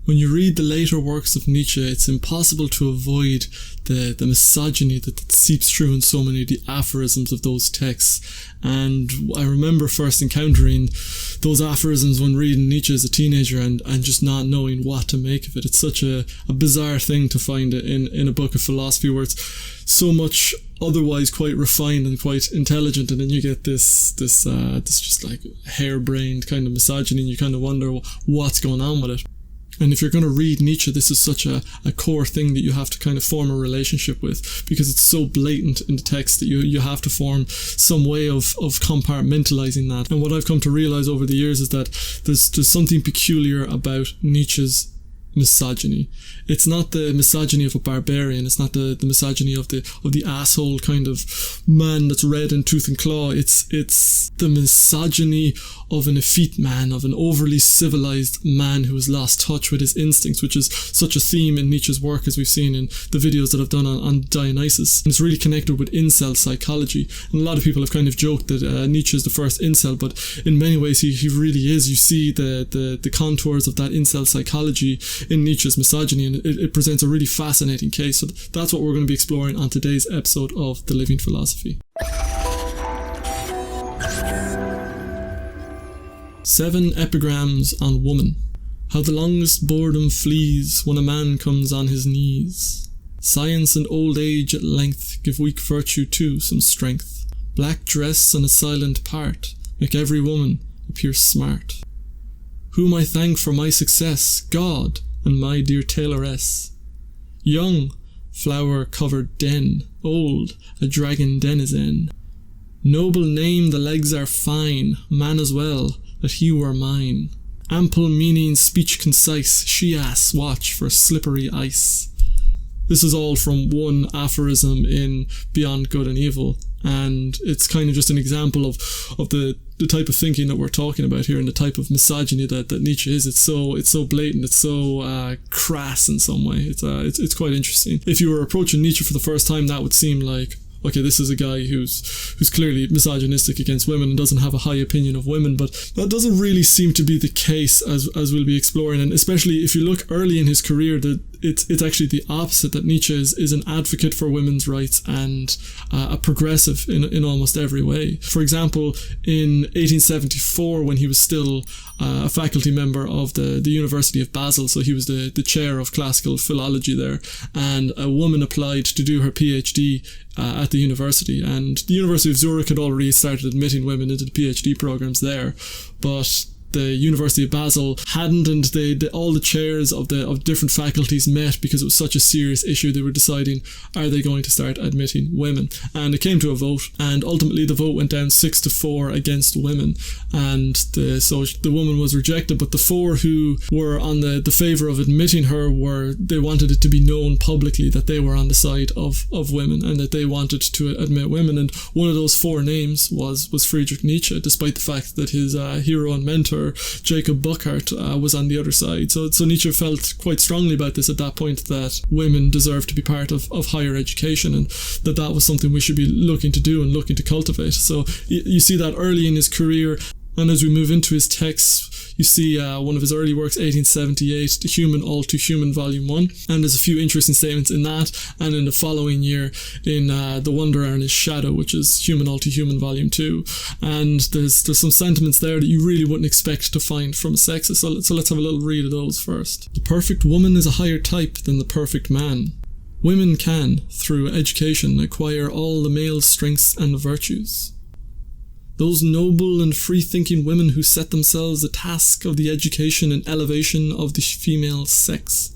When you read the later works of Nietzsche, it's impossible to avoid the misogyny that seeps through in so many of the aphorisms of those texts. And I remember first encountering those aphorisms when reading Nietzsche as a teenager and just not knowing what to make of it. It's such a bizarre thing to find it in a book of philosophy where it's so much otherwise quite refined and quite intelligent, and then you get this just like harebrained kind of misogyny, and you kind of wonder what's going on with it. And if you're going to read Nietzsche, this is such a core thing that you have to kind of form a relationship with, because it's so blatant in the text that you have to form some way of compartmentalizing that. And what I've come to realize over the years is that there's something peculiar about Nietzsche's misogyny. It's not the misogyny of a barbarian. It's not the misogyny of the asshole kind of man that's red in tooth and claw. It's the misogyny of an effete man, of an overly civilized man who has lost touch with his instincts, which is such a theme in Nietzsche's work, as we've seen in the videos that I've done on Dionysus. And it's really connected with incel psychology. And a lot of people have kind of joked that Nietzsche is the first incel, but in many ways he really is. You see the contours of that incel psychology in Nietzsche's misogyny, and it presents a really fascinating case. So that's what we're going to be exploring on today's episode of The Living Philosophy. 7 epigrams on woman. How the longest boredom flees when a man comes on his knees. Science and old age at length give weak virtue too some strength. Black dress and a silent part make every woman appear smart. Whom I thank for my success, God and my dear tailoress. Young, flower-covered den, old, a dragon denizen. Noble name, the legs are fine, man as well, that he were mine. Ample meaning, speech concise, she-ass watch for slippery ice. This is all from one aphorism in Beyond Good and Evil, and it's kind of just an example of the type of thinking that we're talking about here, and the type of misogyny that Nietzsche is. It's so blatant, it's so crass in some way. It's quite interesting. If you were approaching Nietzsche for the first time, that would seem like, okay, this is a guy who's clearly misogynistic against women and doesn't have a high opinion of women, but that doesn't really seem to be the case, as we'll be exploring. And especially if you look early in his career, that it's actually the opposite, that Nietzsche is an advocate for women's rights and a progressive in almost every way. For example, in 1874, when he was still a faculty member of the University of Basel, so he was the chair of classical philology there, and a woman applied to do her PhD at the university, and the University of Zurich had already started admitting women into the PhD programs there, but the University of Basel hadn't, and all the chairs of different faculties met because it was such a serious issue. They were deciding, are they going to start admitting women? And it came to a vote, and ultimately the vote went down 6-4 against women, and so the woman was rejected. But the 4 who were on the favour of admitting her they wanted it to be known publicly that they were on the side of women, and that they wanted to admit women. And one of those 4 names was Friedrich Nietzsche, despite the fact that his hero and mentor Jacob Burckhardt was on the other side. So Nietzsche felt quite strongly about this at that point, that women deserve to be part of higher education, and that was something we should be looking to do and looking to cultivate. So you see that early in his career. And as we move into his texts, you see one of his early works, 1878, The Human All Too Human, Volume 1. And there's a few interesting statements in that. And in the following year, in The Wanderer and His Shadow, which is Human All Too Human, Volume 2. And there's some sentiments there that you really wouldn't expect to find from a sexist. So let's have a little read of those first. The perfect woman is a higher type than the perfect man. Women can, through education, acquire all the male strengths and virtues. Those noble and free-thinking women who set themselves the task of the education and elevation of the female sex.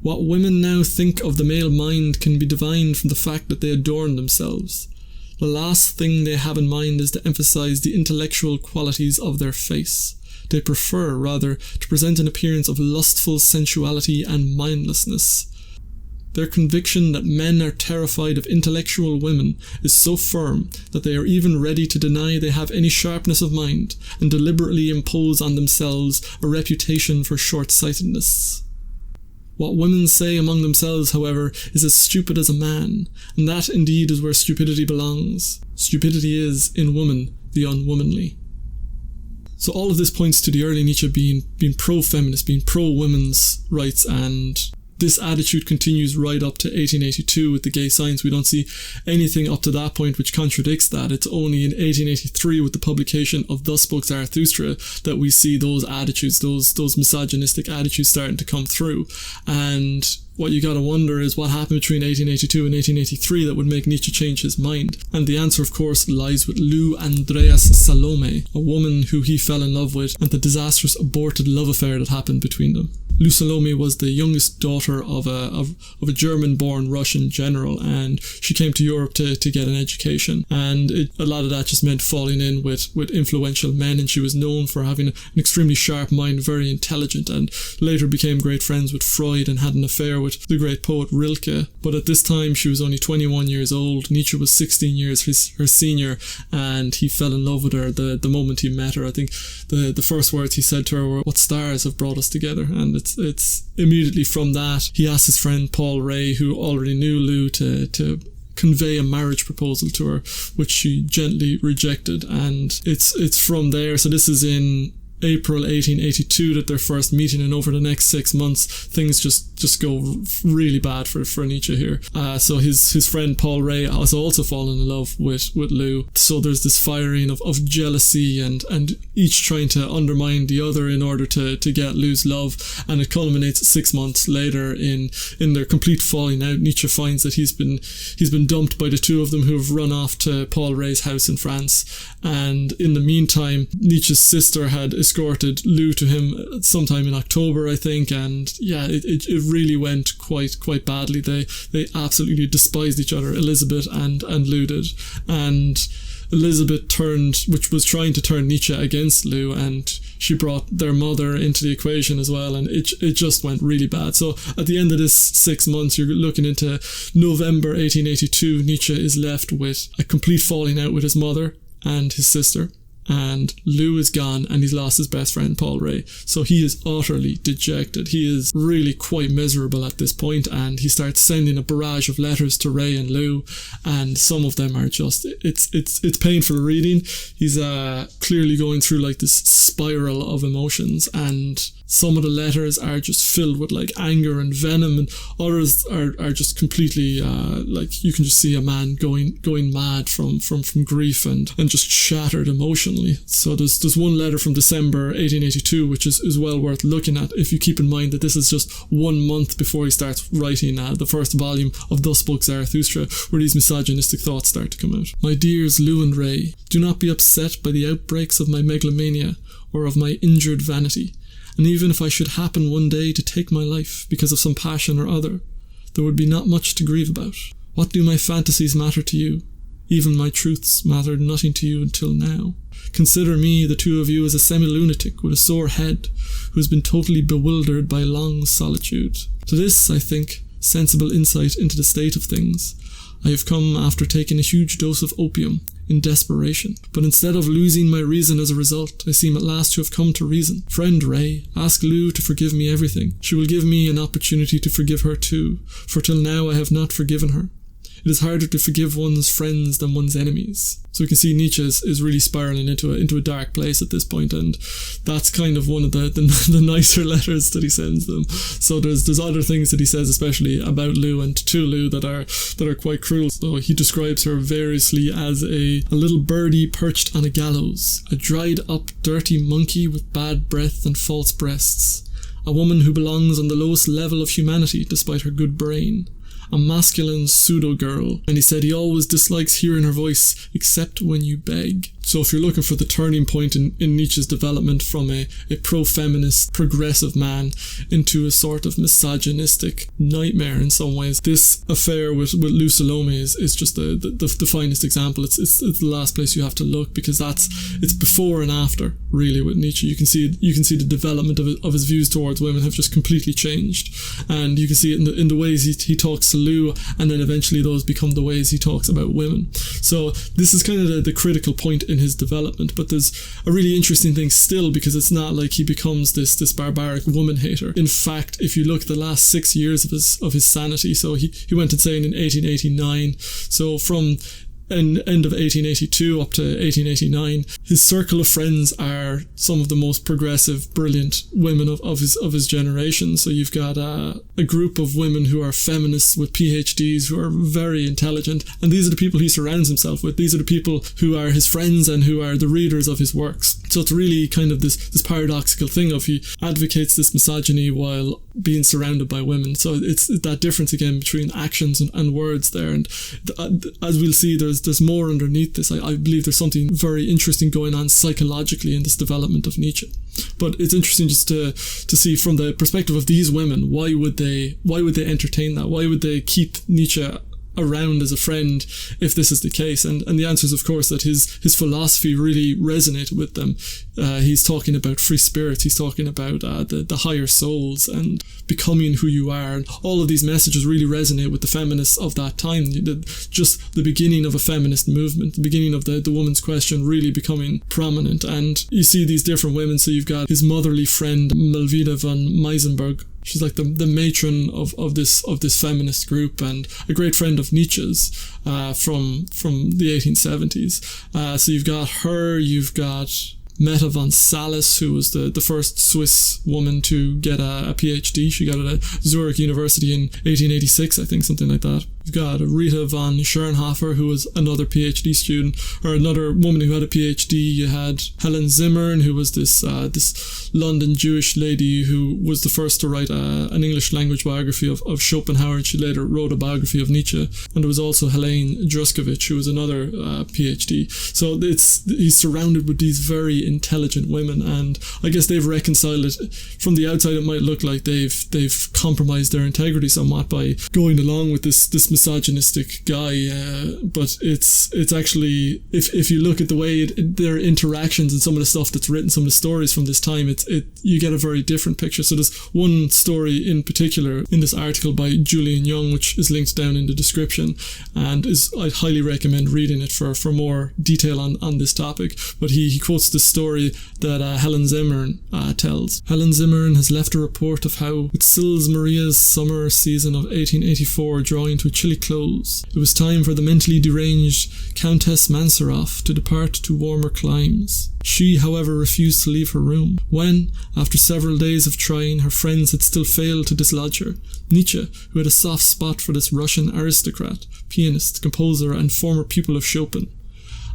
What women now think of the male mind can be divined from the fact that they adorn themselves. The last thing they have in mind is to emphasize the intellectual qualities of their face. They prefer, rather, to present an appearance of lustful sensuality and mindlessness. Their conviction that men are terrified of intellectual women is so firm that they are even ready to deny they have any sharpness of mind, and deliberately impose on themselves a reputation for short-sightedness. What women say among themselves, however, is as stupid as a man, and that indeed is where stupidity belongs. Stupidity is, in woman, the unwomanly. So all of this points to the early Nietzsche being pro-feminist, being pro-women's rights, and this attitude continues right up to 1882 with the gay science. We don't see anything up to that point which contradicts that. It's only in 1883 with the publication of Thus Spoke Zarathustra that we see those attitudes, those misogynistic attitudes starting to come through. And what you gotta wonder is what happened between 1882 and 1883 that would make Nietzsche change his mind. And the answer, of course, lies with Lou Salomé, a woman who he fell in love with, and the disastrous aborted love affair that happened between them. Lou Salomé was the youngest daughter of a German-born Russian general, and she came to Europe to get an education. And a lot of that just meant falling in with influential men, and she was known for having an extremely sharp mind, very intelligent, and later became great friends with Freud and had an affair with the great poet Rilke. But at this time, she was only 21 years old. Nietzsche was 16 years her senior, and he fell in love with her the moment he met her. I think the first words he said to her were, "What stars have brought us together?" And it's immediately from that he asked his friend Paul Ray, who already knew Lou, to convey a marriage proposal to her, which she gently rejected. And it's from there. So this is in April 1882 that they're first meeting, and over the next 6 months things just go really bad for Nietzsche here. So his friend Paul Ray has also fallen in love with Lou. So there's this firing of jealousy and each trying to undermine the other in order to get Lou's love, and it culminates 6 months later in their complete falling out. Nietzsche finds that he's been dumped by the two of them, who have run off to Paul Ray's house in France. And in the meantime, Nietzsche's sister had escorted Lou to him sometime in October, I think, and yeah, it really went quite badly. They absolutely despised each other, Elizabeth and Lou did. And Elizabeth was trying to turn Nietzsche against Lou, and she brought their mother into the equation as well, and it just went really bad. So at the end of this 6 months, you're looking into November 1882, Nietzsche is left with a complete falling out with his mother and his sister, and Lou is gone, and he's lost his best friend Paul Ray. So he is utterly dejected. He is really quite miserable at this point, and he starts sending a barrage of letters to Ray and Lou, and some of them are just it's painful reading. He's clearly going through like this spiral of emotions, and some of the letters are just filled with like anger and venom, and others are just completely like you can just see a man going mad from grief and just shattered emotionally. So there's one letter from December 1882 which is well worth looking at if you keep in mind that this is just 1 month before he starts writing the first volume of Thus Spoke Zarathustra, where these misogynistic thoughts start to come out. My dears Lou and Ray, do not be upset by the outbreaks of my megalomania or of my injured vanity. And even if I should happen one day to take my life because of some passion or other, there would be not much to grieve about. What do my fantasies matter to you? Even my truths mattered nothing to you until now. Consider me, the two of you, as a semi-lunatic with a sore head, who has been totally bewildered by long solitude. To this, I think, sensible insight into the state of things, I have come after taking a huge dose of opium, in desperation. But instead of losing my reason as a result, I seem at last to have come to reason. Friend Ray, ask Lou to forgive me everything. She will give me an opportunity to forgive her too, for till now I have not forgiven her. It is harder to forgive one's friends than one's enemies. So we can see Nietzsche is really spiraling into a dark place at this point, and that's kind of one of the nicer letters that he sends them. So there's other things that he says, especially about Lou and to Lou, that are quite cruel. So he describes her variously as a little birdie perched on a gallows, a dried up dirty monkey with bad breath and false breasts, a woman who belongs on the lowest level of humanity despite her good brain, a masculine pseudo-girl, and he said he always dislikes hearing her voice except when you beg. So if you're looking for the turning point in Nietzsche's development from a pro-feminist, progressive man into a sort of misogynistic nightmare in some ways, this affair with Lou Salomé is just the finest example. It's the last place you have to look, because it's before and after, really, with Nietzsche. You can see the development of his views towards women have just completely changed, and you can see it in the ways he talks to Lou, and then eventually those become the ways he talks about women. So this is kind of the critical point in his development. But there's a really interesting thing still, because it's not like he becomes this barbaric woman hater. In fact, if you look at the last 6 years of his sanity, so he went insane in 1889. So from end of 1882 up to 1889, his circle of friends are some of the most progressive, brilliant women of his generation. So you've got a group of women who are feminists with PhDs who are very intelligent, and these are the people he surrounds himself with. These are the people who are his friends and who are the readers of his works. So it's really kind of this paradoxical thing of he advocates this misogyny while being surrounded by women. So it's that difference again between actions and words there. And as we'll see, there's more underneath this. I believe there's something very interesting going on psychologically in this development of Nietzsche. But it's interesting just to see from the perspective of these women, why would they entertain that? Why would they keep Nietzsche around as a friend if this is the case? And the answer is, of course, that his philosophy really resonated with them. He's talking about free spirits, he's talking about the higher souls and becoming who you are, and all of these messages really resonate with the feminists of that time. Just the beginning of a feminist movement, the beginning of the woman's question really becoming prominent. And you see these different women. So you've got his motherly friend Melvina von Meisenberg. She's like the matron of this feminist group, and a great friend of Nietzsche's from the 1870s. So you've got her, you've got Meta von Salis, who was the first Swiss woman to get a PhD. She got it at Zurich University in 1886, I think, something like that. You've got Rita von Schönhofer, who was another PhD student, or another woman who had a PhD. You had Helen Zimmern, who was this London Jewish lady who was the first to write an English language biography of Schopenhauer, and she later wrote a biography of Nietzsche. And there was also Helene Druskowicz, who was another PhD. So he's surrounded with these very intelligent women, and I guess they've reconciled it. From the outside, it might look like they've compromised their integrity somewhat by going along with this misogynistic guy, but it's actually, if you look at the way their interactions and some of the stuff that's written, some of the stories from this time, you get a very different picture. So there's one story in particular in this article by Julian Young, which is linked down in the description, and I'd highly recommend reading it for more detail on this topic. But he quotes the story that Helen Zimmern tells. Helen Zimmern has left a report of how, with Sils Maria's summer season of 1884 drawing to a chilly close, it was time for the mentally deranged Countess Mansaroff to depart to warmer climes. She, however, refused to leave her room. When, after several days of trying, her friends had still failed to dislodge her, Nietzsche, who had a soft spot for this Russian aristocrat, pianist, composer, and former pupil of Chopin,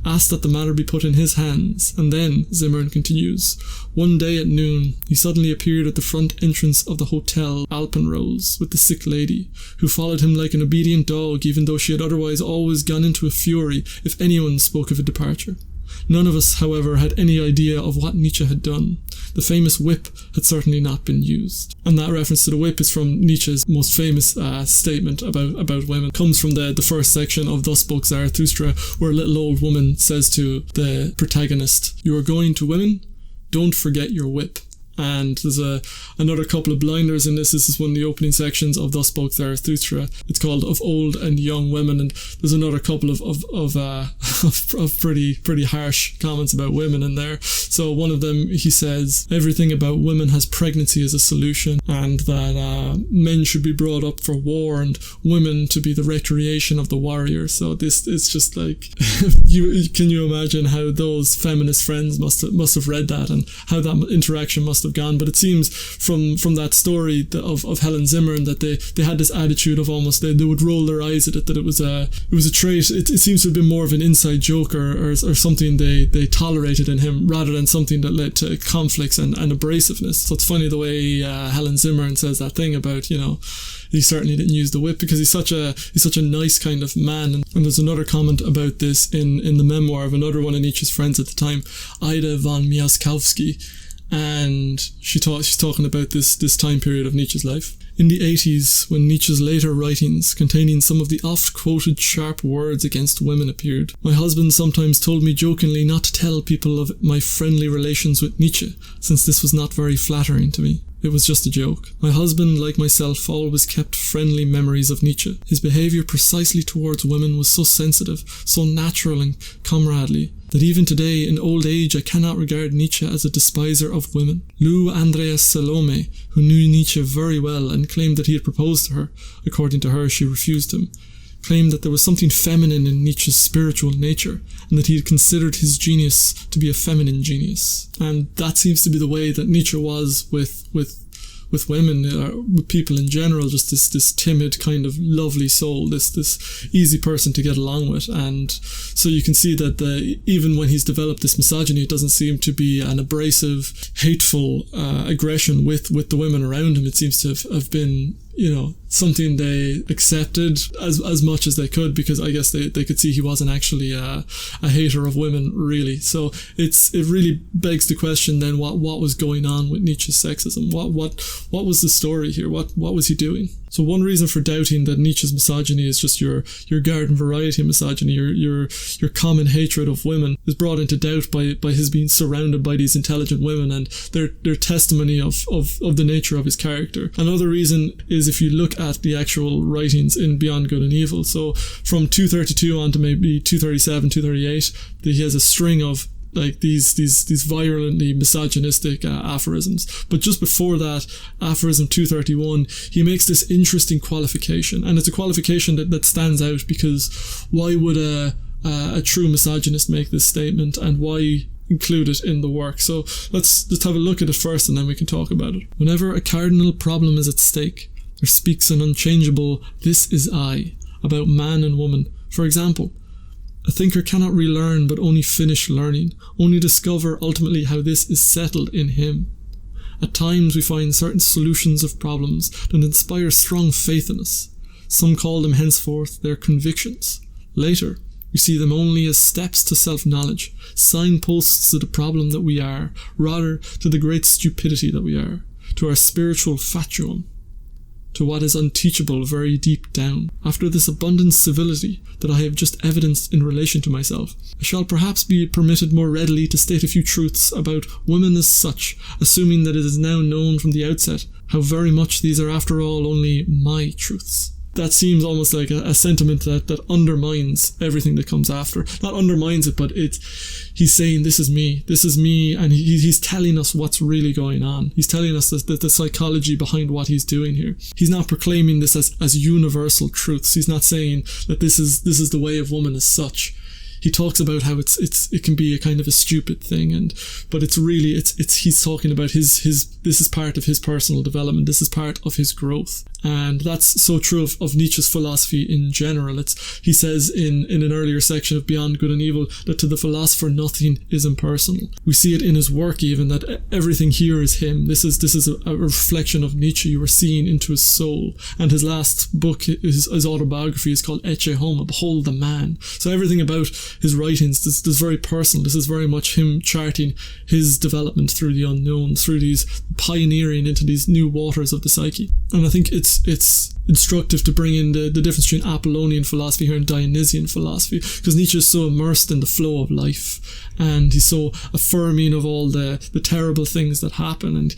asked that the matter be put in his hands, and then, Zimmern continues, one day at noon, he suddenly appeared at the front entrance of the Hotel Alpenrose with the sick lady, who followed him like an obedient dog, even though she had otherwise always gone into a fury if anyone spoke of a departure. None of us, however, had any idea of what Nietzsche had done. The famous whip had certainly not been used. And that reference to the whip is from Nietzsche's most famous statement about women. It comes from the first section of Thus Spoke Zarathustra, where a little old woman says to the protagonist, "You are going to women? Don't forget your whip." And there's another couple of blinders in this. This is one of the opening sections of Thus Spoke Zarathustra. It's called Of Old and Young Women, and there's another couple of pretty harsh comments about women in there. So one of them, he says, everything about women has pregnancy as a solution, and that men should be brought up for war and women to be the recreation of the warrior. So this is just like, can you imagine how those feminist friends must have read that, and how that interaction must have gone? But it seems from that story of Helen Zimmern that they had this attitude of almost they would roll their eyes at it, that it was a trait. It seems to have been more of an inside joke or something they tolerated in him, rather than something that led to conflicts and abrasiveness. So it's funny the way Helen Zimmern says that thing about, he certainly didn't use the whip because he's such a nice kind of man. And there's another comment about this in the memoir of another one of Nietzsche's friends at the time, Ida von Miaskowski. And she's talking about this time period of Nietzsche's life. In the 80s, when Nietzsche's later writings containing some of the oft-quoted sharp words against women appeared, my husband sometimes told me jokingly not to tell people of my friendly relations with Nietzsche, since this was not very flattering to me. It was just a joke. My husband, like myself, always kept friendly memories of Nietzsche. His behaviour precisely towards women was so sensitive, so natural and comradely, that even today, in old age, I cannot regard Nietzsche as a despiser of women. Lou Salomé, who knew Nietzsche very well and claimed that he had proposed to her, according to her, she refused him, claimed that there was something feminine in Nietzsche's spiritual nature, and that he had considered his genius to be a feminine genius. And that seems to be the way that Nietzsche was with women, with people in general, just this timid kind of lovely soul, this easy person to get along with. And so you can see that even when he's developed this misogyny, it doesn't seem to be an abrasive, hateful aggression with the women around him. It seems to have been, something they accepted as much as they could, because I guess they could see he wasn't actually a hater of women, really. So it really begs the question then, what was going on with Nietzsche's sexism? What was the story here? What was he doing? So one reason for doubting that Nietzsche's misogyny is just your garden variety misogyny, your common hatred of women, is brought into doubt by his being surrounded by these intelligent women and their testimony of the nature of his character. Another reason is if you look at the actual writings in Beyond Good and Evil. So from 232 on to maybe 237, 238, he has a string of like these virulently misogynistic aphorisms. But just before that, aphorism 231, he makes this interesting qualification, and it's a qualification that stands out, because why would a true misogynist make this statement, and why include it in the work? So let's have a look at it first, and then we can talk about it. Whenever a cardinal problem is at stake, there speaks an unchangeable "this is I" about man and woman. For example, a thinker cannot relearn but only finish learning, only discover ultimately how this is settled in him. At times we find certain solutions of problems that inspire strong faith in us. Some call them henceforth their convictions. Later, we see them only as steps to self-knowledge, signposts to the problem that we are, rather to the great stupidity that we are, to our spiritual fatuum, to what is unteachable very deep down. After this abundant civility that I have just evidenced in relation to myself, I shall perhaps be permitted more readily to state a few truths about women as such, assuming that it is now known from the outset how very much these are after all only my truths. That seems almost like a sentiment that undermines everything that comes after. Not undermines it, but he's saying this is me, and he's telling us what's really going on. He's telling us the psychology behind what he's doing here. He's not proclaiming this as universal truths. He's not saying that this is the way of woman as such. He talks about how it can be a kind of a stupid thing, but it's really he's talking about his this is part of his personal development. This is part of his growth. And that's so true of Nietzsche's philosophy in general. He says in an earlier section of Beyond Good and Evil that to the philosopher nothing is impersonal. We see it in his work even, that everything here is him. This is a reflection of Nietzsche. You are seeing into his soul. And his last book, his autobiography, is called Ecce Homo, Behold the Man. So everything about his writings, this is very personal. This is very much him charting his development through the unknown, through these pioneering into these new waters of the psyche. And I think it's instructive to bring in the difference between Apollonian philosophy here and Dionysian philosophy, because Nietzsche is so immersed in the flow of life, and he's so affirming of all the terrible things that happen. And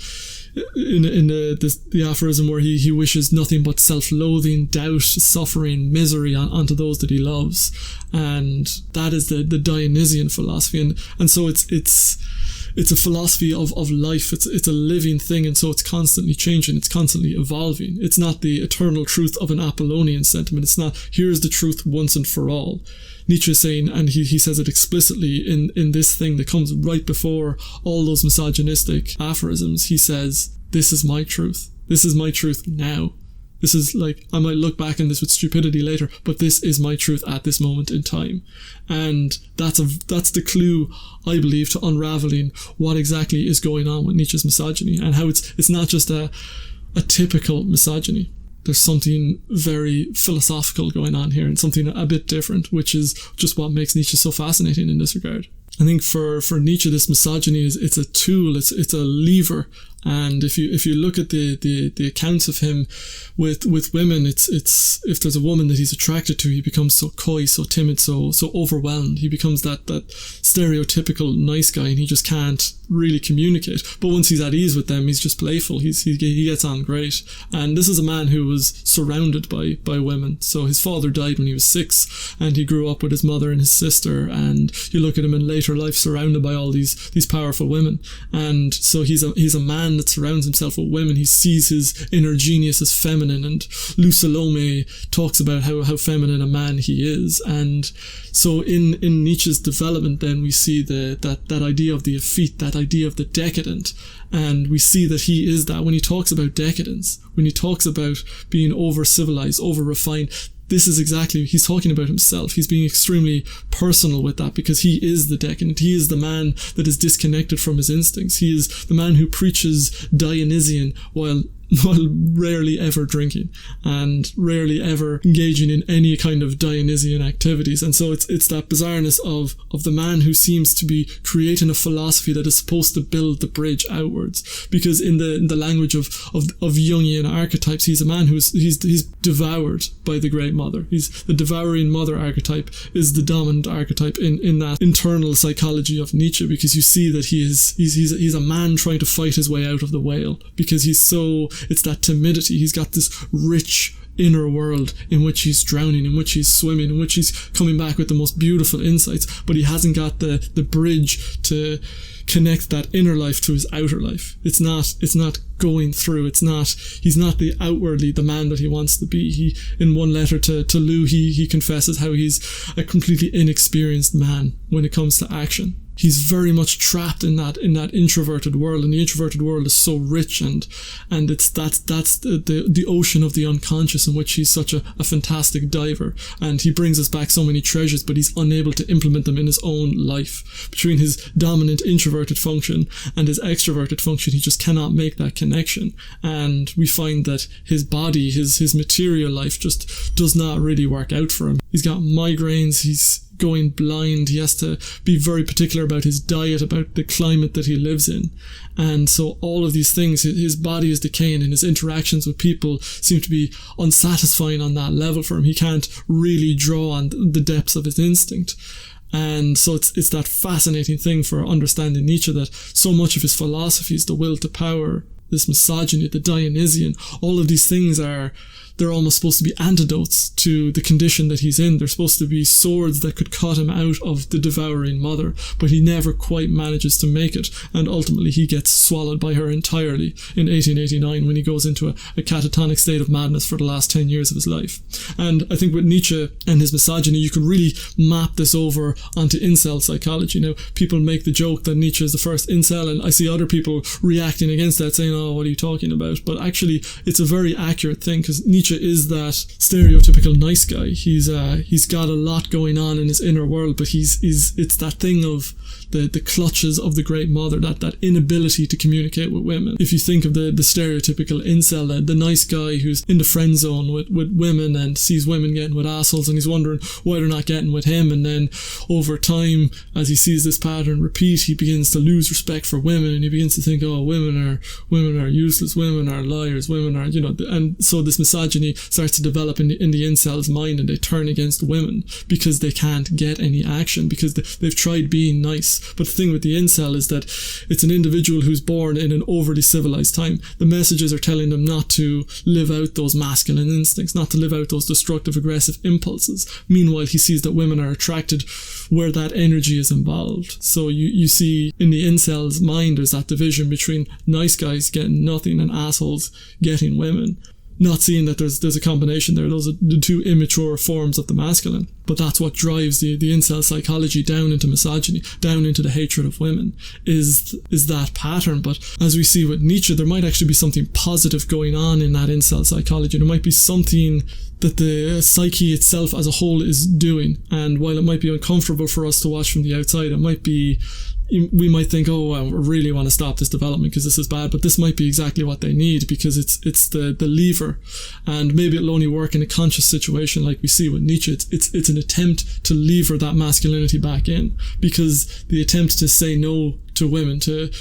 in the aphorism where he wishes nothing but self-loathing, doubt, suffering, misery onto those that he loves, and that is the Dionysian philosophy, and so it's a philosophy of life. It's a living thing, and so it's constantly changing, it's constantly evolving. It's not the eternal truth of an Apollonian sentiment. It's not, here's the truth once and for all. Nietzsche is saying, and he says it explicitly in this thing that comes right before all those misogynistic aphorisms, he says, this is my truth. This is my truth now. This is like, I might look back on this with stupidity later, but this is my truth at this moment in time. And that's the clue, I believe, to unraveling what exactly is going on with Nietzsche's misogyny, and how it's not just a typical misogyny. There's something very philosophical going on here, and something a bit different, which is just what makes Nietzsche so fascinating in this regard. I think for Nietzsche, this misogyny it's a tool, it's a lever. And if you look at the accounts of him with women, it's if there's a woman that he's attracted to, he becomes so coy, so timid, so overwhelmed. He becomes that stereotypical nice guy, and he just can't really communicate. But once he's at ease with them, he's just playful. He gets on great. And this is a man who was surrounded by women. So his father died when he was 6, and he grew up with his mother and his sister. And you look at him in later later life surrounded by all these powerful women. And so he's a man that surrounds himself with women. He sees his inner genius as feminine, and Lou Salomé talks about how feminine a man he is. And so in Nietzsche's development, then we see that idea of the effete, that idea of the decadent, and we see that he is that when he talks about decadence, when he talks about being over-civilized, over-refined. This is exactly, he's talking about himself. He's being extremely personal with that, because he is the decadent. He is the man that is disconnected from his instincts. He is the man who preaches Dionysian while rarely ever drinking and rarely ever engaging in any kind of Dionysian activities. And so it's that bizarreness of the man who seems to be creating a philosophy that is supposed to build the bridge outwards. Because in the language of Jungian archetypes, he's a man he's devoured by the Great Mother. He's the devouring mother archetype is the dominant archetype in that internal psychology of Nietzsche, because you see that he's a man trying to fight his way out of the whale, because it's that timidity. He's got this rich inner world in which he's drowning, in which he's swimming, in which he's coming back with the most beautiful insights, but he hasn't got the bridge to connect that inner life to his outer life. It's not going through. He's not outwardly the man that he wants to be. He, in one letter to Lou, he confesses how he's a completely inexperienced man when it comes to action. He's very much trapped in that introverted world, and the introverted world is so rich, and that's the ocean of the unconscious in which he's such a fantastic diver, and he brings us back so many treasures, but he's unable to implement them in his own life. Between his dominant introverted function and his extroverted function, he just cannot make that connection, and we find that his body, his material life just does not really work out for him. He's got migraines, he's going blind, he has to be very particular about his diet, about the climate that he lives in. And so all of these things, his body is decaying, and his interactions with people seem to be unsatisfying on that level for him. He can't really draw on the depths of his instinct. And so it's that fascinating thing for understanding Nietzsche, that so much of his philosophy is the will to power, this misogyny, the Dionysian. All of these things they're almost supposed to be antidotes to the condition that he's in. They're supposed to be swords that could cut him out of the devouring mother, but he never quite manages to make it, and ultimately he gets swallowed by her entirely in 1889 when he goes into a catatonic state of madness for the last 10 years of his life. And I think with Nietzsche and his misogyny, you can really map this over onto incel psychology. Now, people make the joke that Nietzsche is the first incel, and I see other people reacting against that, saying, oh, what are you talking about? But actually, it's a very accurate thing, because Nietzsche is that stereotypical nice guy. He's got a lot going on in his inner world, but it's that thing of the clutches of the Great Mother, that inability to communicate with women. If you think of the stereotypical incel, the nice guy who's in the friend zone with women and sees women getting with assholes, and he's wondering why they're not getting with him, and then over time, as he sees this pattern repeat, he begins to lose respect for women, and he begins to think, oh, women are useless, women are liars, women are, and so this misogyny starts to develop in the incel's mind, and they turn against women because they can't get any action, because they've tried being nice. But the thing with the incel is that it's an individual who's born in an overly civilized time. The messages are telling them not to live out those masculine instincts, not to live out those destructive, aggressive impulses. Meanwhile, he sees that women are attracted where that energy is involved. So you see in the incel's mind, there's that division between nice guys getting nothing and assholes getting women. Not seeing that there's a combination there. Those are the two immature forms of the masculine. But that's what drives the incel psychology down into misogyny, down into the hatred of women, is that pattern. But as we see with Nietzsche, there might actually be something positive going on in that incel psychology. There might be something that the psyche itself as a whole is doing. And while it might be uncomfortable for us to watch from the outside, we might think, oh, I really want to stop this development because this is bad, but this might be exactly what they need, because it's the lever, and maybe it'll only work in a conscious situation like we see with Nietzsche. It's an attempt to lever that masculinity back in, because the attempt to say no to women, to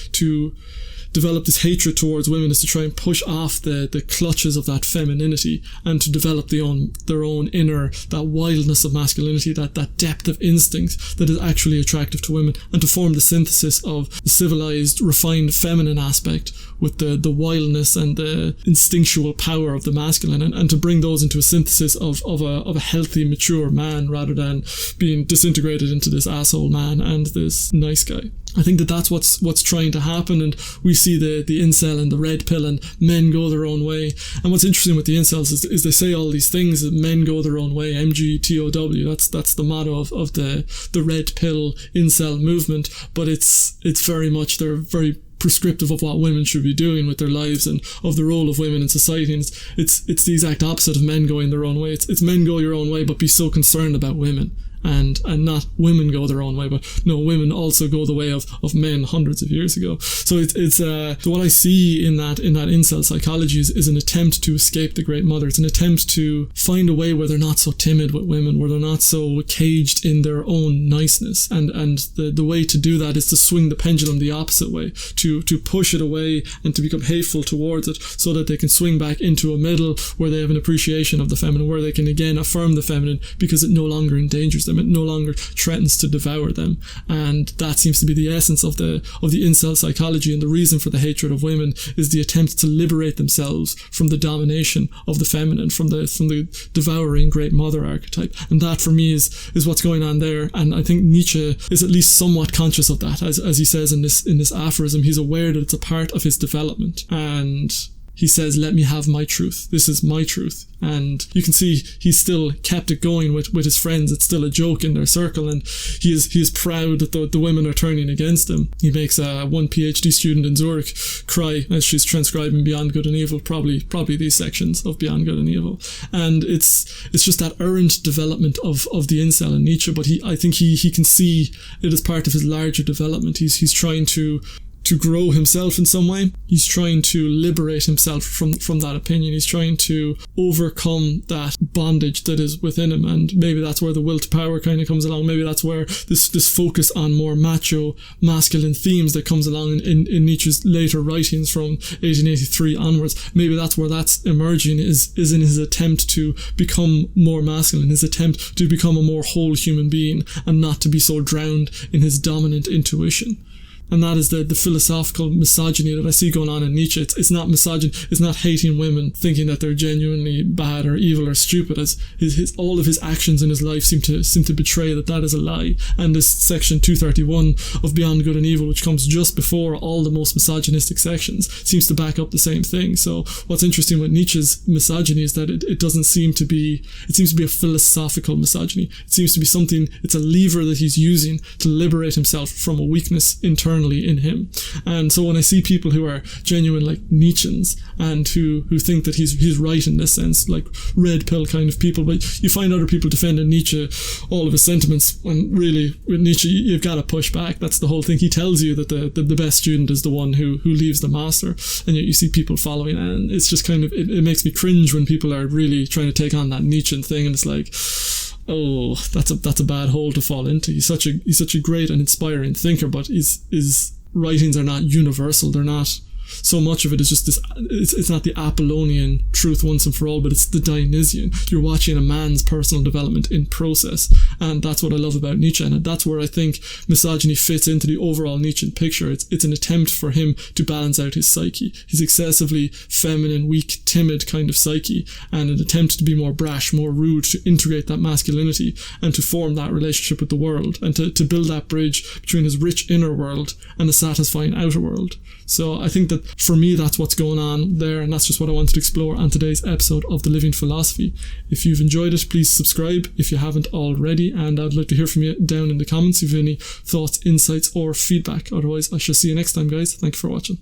develop this hatred towards women is to try and push off the clutches of that femininity and to develop their own inner, that wildness of masculinity, that depth of instinct that is actually attractive to women, and to form the synthesis of the civilized, refined feminine aspect with the wildness and the instinctual power of the masculine, and to bring those into a synthesis of a healthy, mature man, rather than being disintegrated into this asshole man and this nice guy. I think that's what's trying to happen, and we see the incel and the red pill, and men go their own way. And what's interesting with the incels is they say all these things, that men go their own way, MGTOW, that's the motto of the red pill incel movement, but it's very much, they're very prescriptive of what women should be doing with their lives and of the role of women in society. And it's the exact opposite of men going their own way. It's men go your own way, but be so concerned about women. And not women go their own way, but no, women also go the way of men hundreds of years ago. So it's what I see in that incel psychology is an attempt to escape the Great Mother. It's an attempt to find a way where they're not so timid with women, where they're not so caged in their own niceness. And the way to do that is to swing the pendulum the opposite way, to push it away and to become hateful towards it, so that they can swing back into a middle where they have an appreciation of the feminine, where they can again affirm the feminine because it no longer endangers them. It no longer threatens to devour them. And that seems to be the essence of the incel psychology, and the reason for the hatred of women is the attempt to liberate themselves from the domination of the feminine, from the devouring Great Mother archetype. And that for me is what's going on there. And I think Nietzsche is at least somewhat conscious of that, as he says in this aphorism. He's aware that it's a part of his development, and he says, "Let me have my truth. This is my truth." And you can see he's still kept it going with his friends. It's still a joke in their circle, and he is proud that the women are turning against him. He makes one PhD student in Zurich cry as she's transcribing Beyond Good and Evil, probably these sections of Beyond Good and Evil. And it's just that errant development of the incel in Nietzsche, but I think he can see it as part of his larger development. He's trying to grow himself in some way. He's trying to liberate himself from that opinion. He's trying to overcome that bondage that is within him, and maybe that's where the will to power kind of comes along. Maybe that's where this focus on more macho, masculine themes that comes along in Nietzsche's later writings from 1883 onwards. Maybe that's where that's emerging, is in his attempt to become more masculine, his attempt to become a more whole human being, and not to be so drowned in his dominant intuition. And that is the philosophical misogyny that I see going on in Nietzsche. It's not misogyny, it's not hating women, thinking that they're genuinely bad or evil or stupid, as all of his actions in his life seem to betray that is a lie. And this section 231 of Beyond Good and Evil, which comes just before all the most misogynistic sections, seems to back up the same thing. So what's interesting with Nietzsche's misogyny is that it doesn't seem to be, it seems to be a philosophical misogyny. It seems to be something, it's a lever that he's using to liberate himself from a weakness internally in him. And so when I see people who are genuine like Nietzscheans and who think that he's right in this sense, like red pill kind of people, but you find other people defending Nietzsche, all of his sentiments, when really with Nietzsche you've got to push back. That's the whole thing. He tells you that the best student is the one who leaves the master, and yet you see people following, and it's just kind of it makes me cringe when people are really trying to take on that Nietzschean thing, and it's like, oh, that's a bad hole to fall into. He's such a great and inspiring thinker, but his writings are not universal. They're not, so much of it is just this, it's not the Apollonian truth once and for all, but it's the Dionysian. You're watching a man's personal development in process, and that's what I love about Nietzsche, and that's where I think misogyny fits into the overall Nietzschean picture. It's an attempt for him to balance out his psyche, his excessively feminine, weak, timid kind of psyche, and an attempt to be more brash, more rude, to integrate that masculinity and to form that relationship with the world, and to build that bridge between his rich inner world and a satisfying outer world. So I think that for me that's what's going on there, and that's just what I wanted to explore on today's episode of The Living Philosophy. If you've enjoyed it, please subscribe if you haven't already, and I'd like to hear from you down in the comments if you have any thoughts, insights or feedback. Otherwise I shall see you next time, guys. Thank you for watching.